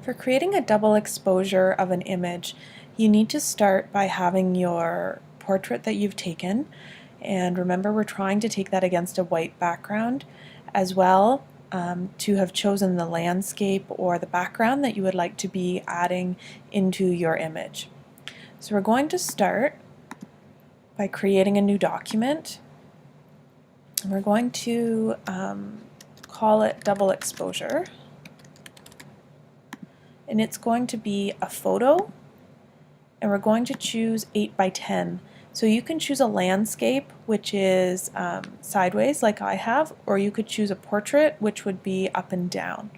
For creating a double exposure of an image, you need to start by having your portrait that you've taken, and remember we're trying to take that against a white background, as well to have chosen the landscape or the background that you would like to be adding into your image. So we're going to start by creating a new document, and we're going to call it double exposure. And it's going to be a photo, and we're going to choose 8 by 10. So you can choose a landscape, which is sideways like I have, or you could choose a portrait, which would be up and down.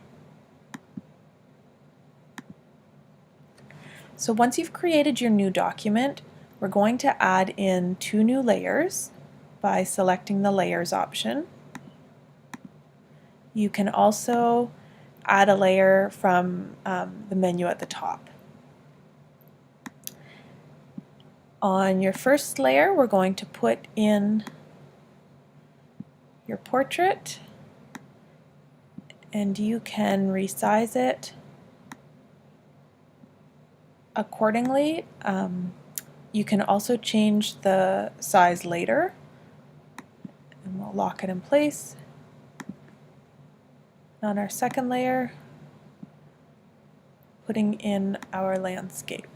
So once you've created your new document, we're going to add in 2 new layers by selecting the layers option. You can also add a layer from the menu at the top. On your first layer, we're going to put in your portrait, and you can resize it accordingly. You can also change the size later, and we'll lock it in place. On our second layer, putting in our landscape.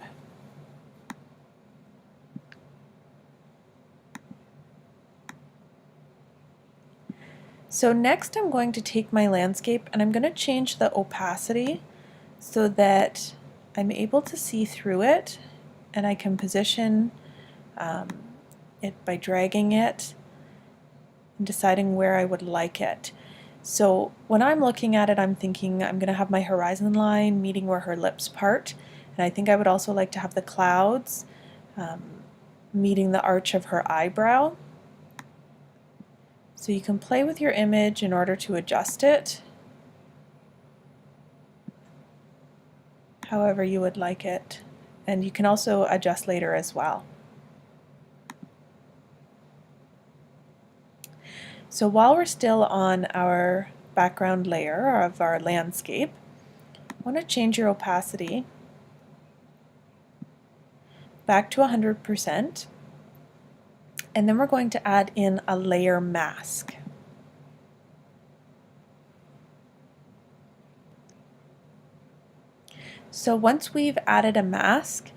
So next I'm going to take my landscape and I'm going to change the opacity so that I'm able to see through it, and I can position it by dragging it and deciding where I would like it. So when I'm looking at it, I'm thinking I'm going to have my horizon line meeting where her lips part, and I think I would also like to have the clouds meeting the arch of her eyebrow. So you can play with your image in order to adjust it however you would like it, and you can also adjust later as well. So while we're still on our background layer of our landscape, I want to change your opacity back to 100%, and then we're going to add in a layer mask. So once we've added a mask,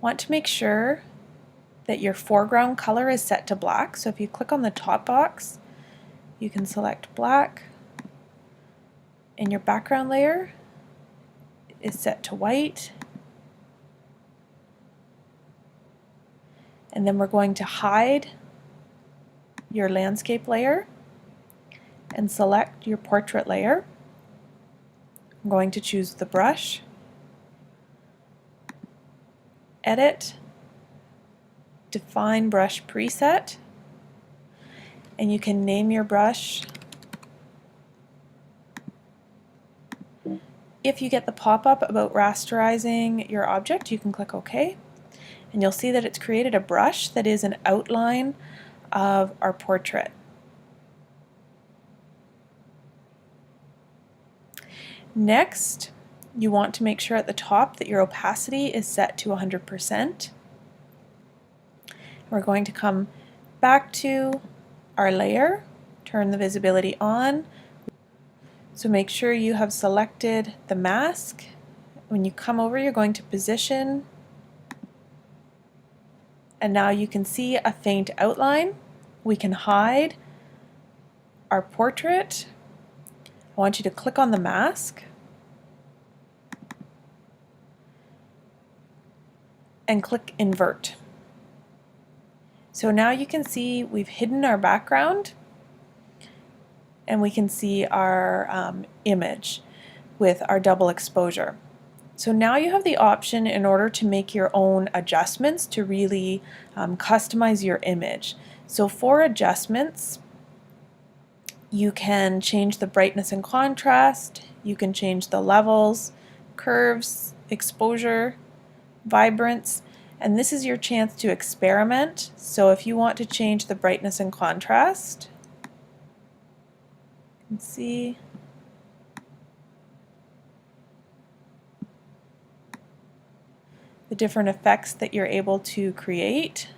want to make sure that your foreground color is set to black. So if you click on the top box, you can select black, and your background layer is set to white. And then we're going to hide your landscape layer and select your portrait layer. I'm going to choose the brush, edit, define brush preset, and you can name your brush. If you get the pop-up about rasterizing your object, you can click OK, and you'll see that it's created a brush that is an outline of our portrait. Next, you want to make sure at the top that your opacity is set to 100%. We're going to come back to our layer, turn the visibility on. So make sure you have selected the mask. When you come over, you're going to position, and now you can see a faint outline. We can hide our portrait. I want you to click on the mask and click invert. So now you can see we've hidden our background, and we can see our image with our double exposure. So now you have the option, in order to make your own adjustments, to really customize your image. So for adjustments, you can change the brightness and contrast, you can change the levels, curves, exposure, vibrance, and this is your chance to experiment. So if you want to change the brightness and contrast, you can see the different effects that you're able to create.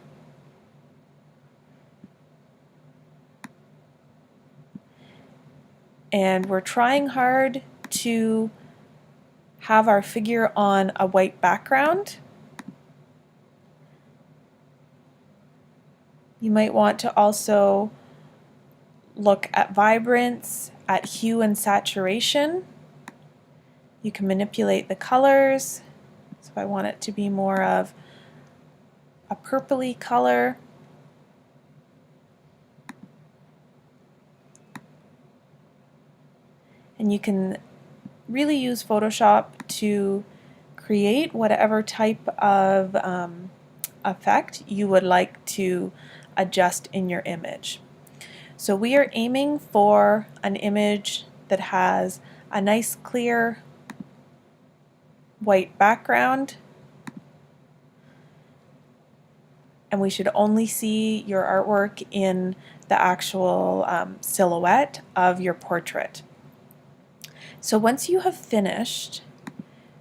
And we're trying hard to have our figure on a white background. You might want to also look at vibrance, at hue and saturation. You can manipulate the colors. So I want it to be more of a purpley color. And you can really use Photoshop to create whatever type of effect you would like to adjust in your image. So we are aiming for an image that has a nice clear white background, and we should only see your artwork in the actual silhouette of your portrait. So once you have finished,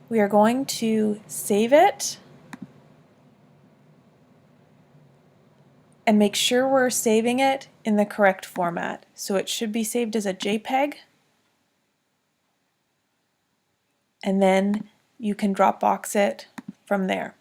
we are going to save it and make sure we're saving it in the correct format. So it should be saved as a JPEG, and then you can Dropbox it from there.